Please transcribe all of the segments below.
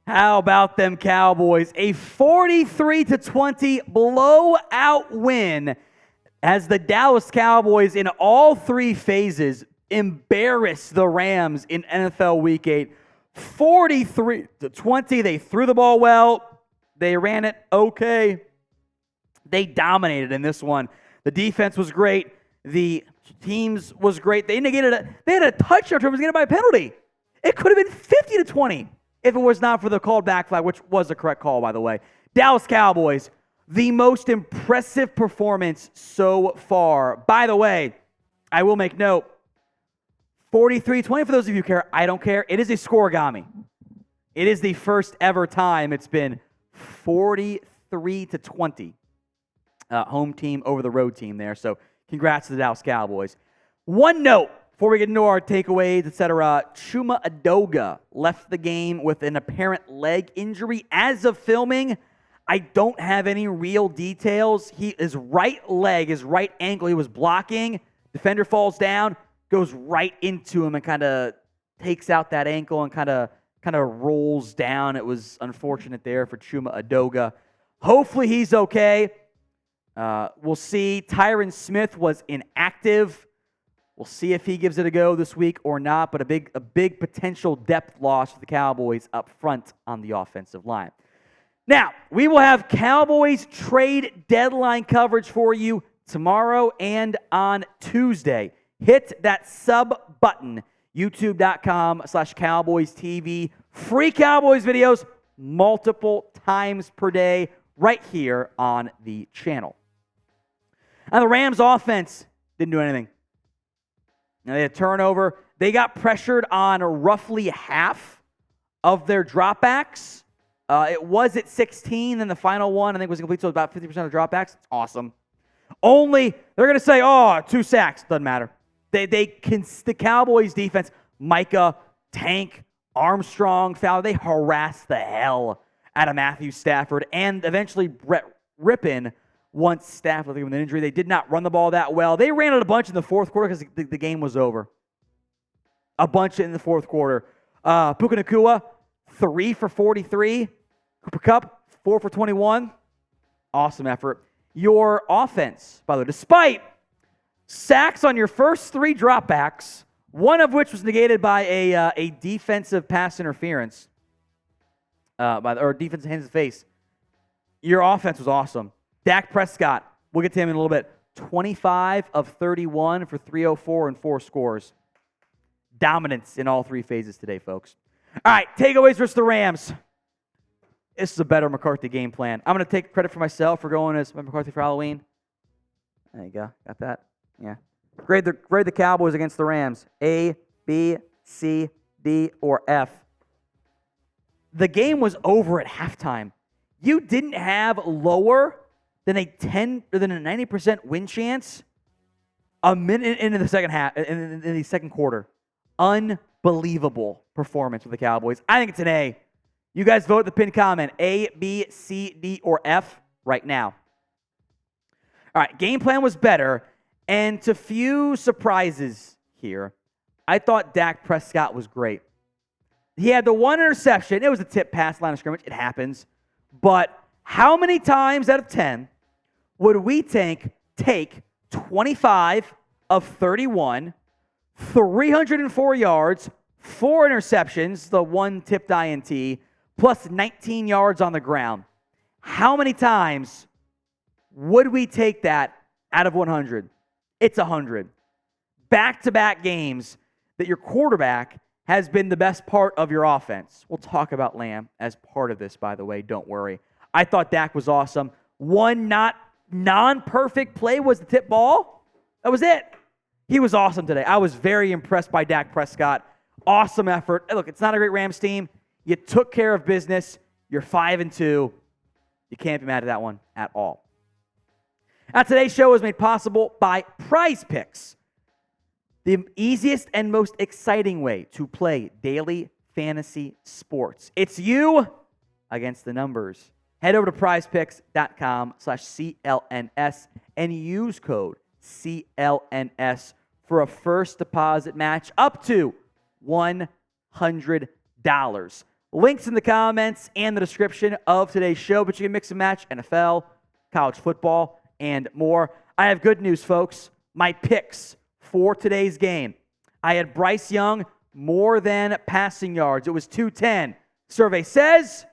How about them Cowboys? A 43-20 blowout win as the Dallas Cowboys in all three phases embarrassed the Rams in NFL Week 8. 43-20. They threw the ball well. They ran it okay. They dominated in this one. The defense was great. The teams was great. They had a touchdown that was negated by a penalty. It could have been 50-20 if it was not for the called back flag, which was the correct call, by the way. Dallas Cowboys, the most impressive performance so far. By the way, I will make note, 43-20 for those of you who care. I don't care. It is a scoregami. It is the first ever time it's been 43-20. Home team over the road team there. So congrats to the Dallas Cowboys. One note before we get into our takeaways, etc. Chuma Edoga left the game with an apparent leg injury. As of filming, I don't have any real details. His right leg, his right ankle, he was blocking. Defender falls down, goes right into him and kind of takes out that ankle and kind of rolls down. It was unfortunate there for Chuma Edoga. Hopefully he's okay. We'll see. Tyron Smith was inactive. We'll see if he gives it a go this week or not, but a big potential depth loss for the Cowboys up front on the offensive line. Now, we will have Cowboys trade deadline coverage for you tomorrow and on Tuesday. Hit that sub button, youtube.com/Cowboys TV. Free Cowboys videos multiple times per day right here on the channel. Now, the Rams offense didn't do anything. Now, they had a turnover. They got pressured on roughly half of their dropbacks. It was at 16, and the final one, I think, was complete, so about 50% of dropbacks. It's awesome. Only, they're going to say, 2 sacks. Doesn't matter. The Cowboys defense, Micah, Tank, Armstrong, Fowler, they harassed the hell out of Matthew Stafford, and eventually Brett Rippin, once Stafford with an injury. They did not run the ball that well. They ran it a bunch in the fourth quarter because the game was over. A bunch in the fourth quarter. Puka Nacua, 3 for 43. Cooper Kupp, 4 for 21. Awesome effort. Your offense, by the way, despite sacks on your first 3 dropbacks, one of which was negated by a defensive pass interference, or defensive hands in the face, your offense was awesome. Dak Prescott, we'll get to him in a little bit, 25 of 31 for 304 and 4 scores. Dominance in all 3 phases today, folks. All right, takeaways versus the Rams. This is a better McCarthy game plan. I'm going to take credit for myself for going as McCarthy for Halloween. There you go. Got that? Yeah. Grade the Cowboys against the Rams. A, B, C, D, or F. The game was over at halftime. You didn't have lower than a 90% win chance a minute into the second half, in the second quarter. Unbelievable performance for the Cowboys. I think it's an A. You guys vote the pinned comment. A, B, C, D, or F right now. All right, game plan was better, and to few surprises here, I thought Dak Prescott was great. He had the 1 interception. It was a tip pass line of scrimmage. It happens. But how many times out of 10 would we take 25 of 31, 304 yards, 4 interceptions, the 1 tipped INT, plus 19 yards on the ground? How many times would we take that out of 100? It's 100. Back-to-back games that your quarterback has been the best part of your offense. We'll talk about Lamb as part of this, by the way. Don't worry. I thought Dak was awesome. One non-perfect play was the tip ball. That was it. He was awesome today. I was very impressed by Dak Prescott. Awesome effort. Hey, look, it's not a great Rams team. You took care of business. You're 5-2. You can't be mad at that one at all. Now, today's show is made possible by Prize Picks, the easiest and most exciting way to play daily fantasy sports. It's you against the numbers. Head over to prizepicks.com/CLNS and use code CLNS for a first deposit match up to $100. Links in the comments and the description of today's show, but you can mix and match NFL, college football, and more. I have good news, folks. My picks for today's game. I had Bryce Young more than passing yards. It was 210. Survey says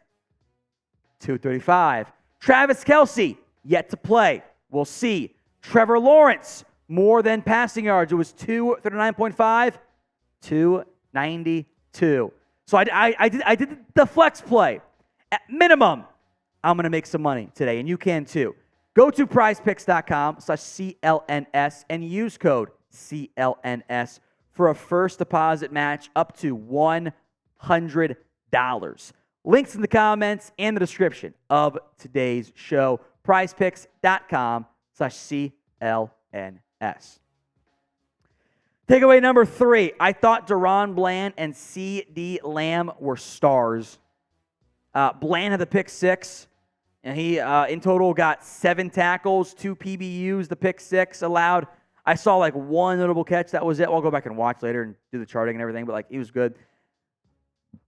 235. Travis Kelce, yet to play. We'll see. Trevor Lawrence, more than passing yards. It was 239.5, 292. So I did the flex play. At minimum, I'm going to make some money today, and you can too. Go to prizepicks.com/CLNS and use code CLNS for a first deposit match up to $100. Links in the comments and the description of today's show. prizepicks.com/CLNS. Takeaway number 3. I thought Daron Bland and CeeDee Lamb were stars. Bland had the pick 6, and he in total got 7 tackles, 2 PBUs. The pick 6 allowed. I saw like one notable catch. That was it. I'll go back and watch later and do the charting and everything, but like he was good.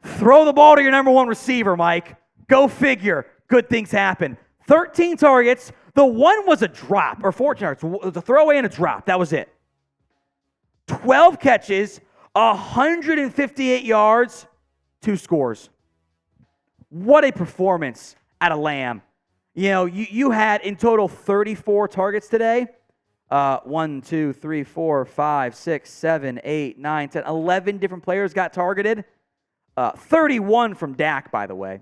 Throw the ball to your number 1 receiver, Mike. Go figure. Good things happen. 13 targets. The one was a drop, or 14 yards. It was a throwaway and a drop. That was it. 12 catches, 158 yards, 2 scores. What a performance out of Lamb. You know, you had in total 34 targets today. 1, 2, 3, 4, 5, 6, 7, 8, 9, 10, 11 different players got targeted. 31 from Dak, by the way.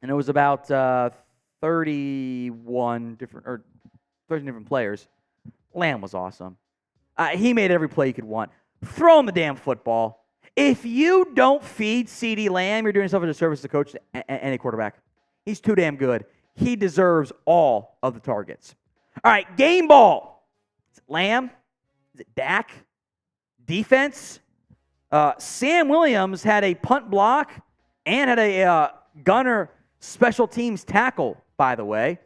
And it was about 13 different players. Lamb was awesome. He made every play you could want. Throw him the damn football. If you don't feed CeeDee Lamb, you're doing yourself a disservice to coach any quarterback. He's too damn good. He deserves all of the targets. All right, game ball. Is it Lamb? Is it Dak? Defense? Sam Williams had a punt block and had a gunner special teams tackle, by the way.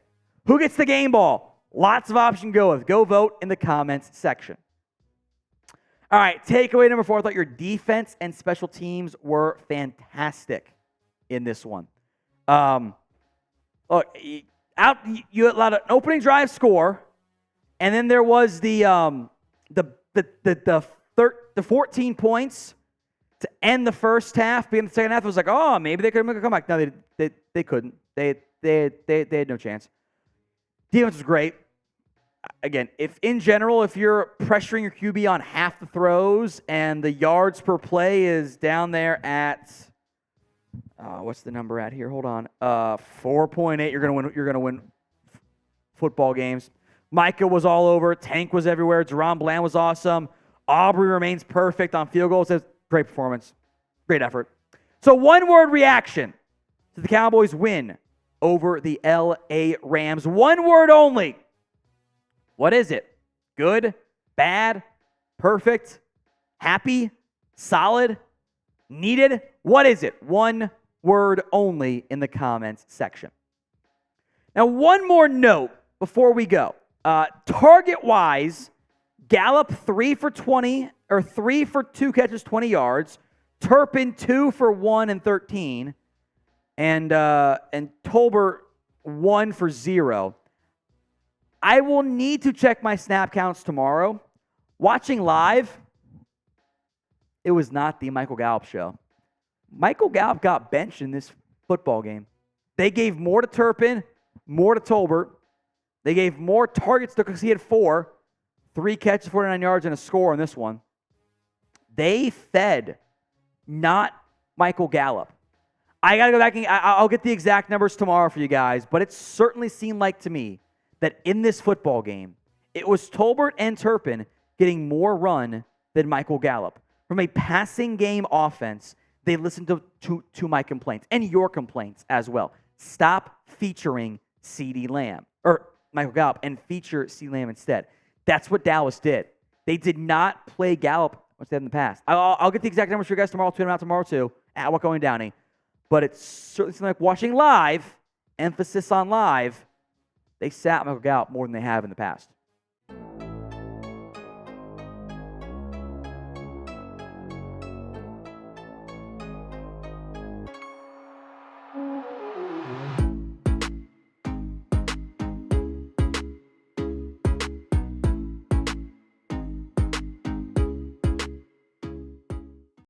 Who gets the game ball? Lots of options to go with. Go vote in the comments section. All right, takeaway number 4. I thought your defense and special teams were fantastic in this one. Look, you allowed an opening drive score, and then there was the 14 points to end the first half. Beginning the second half, it was like, oh, maybe they could make a comeback. No, they couldn't. They had no chance. Defense was great. Again, if you're pressuring your QB on half the throws and the yards per play is down there at what's the number at here? Hold on. 4.8, you're going to win football games. Micah was all over. Tank was everywhere. Daron Bland was awesome. Aubrey remains perfect on field goals. Great performance. Great effort. So one-word reaction to the Cowboys' win over the LA Rams. One word only. What is it? Good, bad, perfect, happy, solid, needed? What is it? One word only in the comments section. Now, one more note before we go. Target-wise, Gallup 3 for 20, or 3 for 2 catches, 20 yards. Turpin 2 for 1 and 13. And Tolbert 1 for 0. I will need to check my snap counts tomorrow. Watching live, it was not the Michael Gallup show. Michael Gallup got benched in this football game. They gave more to Turpin, more to Tolbert. They gave more targets to because he had 4. 3 catches, 49 yards, and a score in this one. They fed not Michael Gallup. I got to go back and I'll get the exact numbers tomorrow for you guys, but it certainly seemed like to me that in this football game, it was Tolbert and Turpin getting more run than Michael Gallup. From a passing game offense, they listened to my complaints and your complaints as well. Stop featuring CeeDee Lamb, or Michael Gallup, and feature CeeDee Lamb instead. That's what Dallas did. They did not play Gallup like they had in the past. I'll get the exact numbers for you guys tomorrow. I'll tweet them out tomorrow too, at What Going Downey. But it's certainly something like watching live, emphasis on live, they sat Michael Gallup more than they have in the past.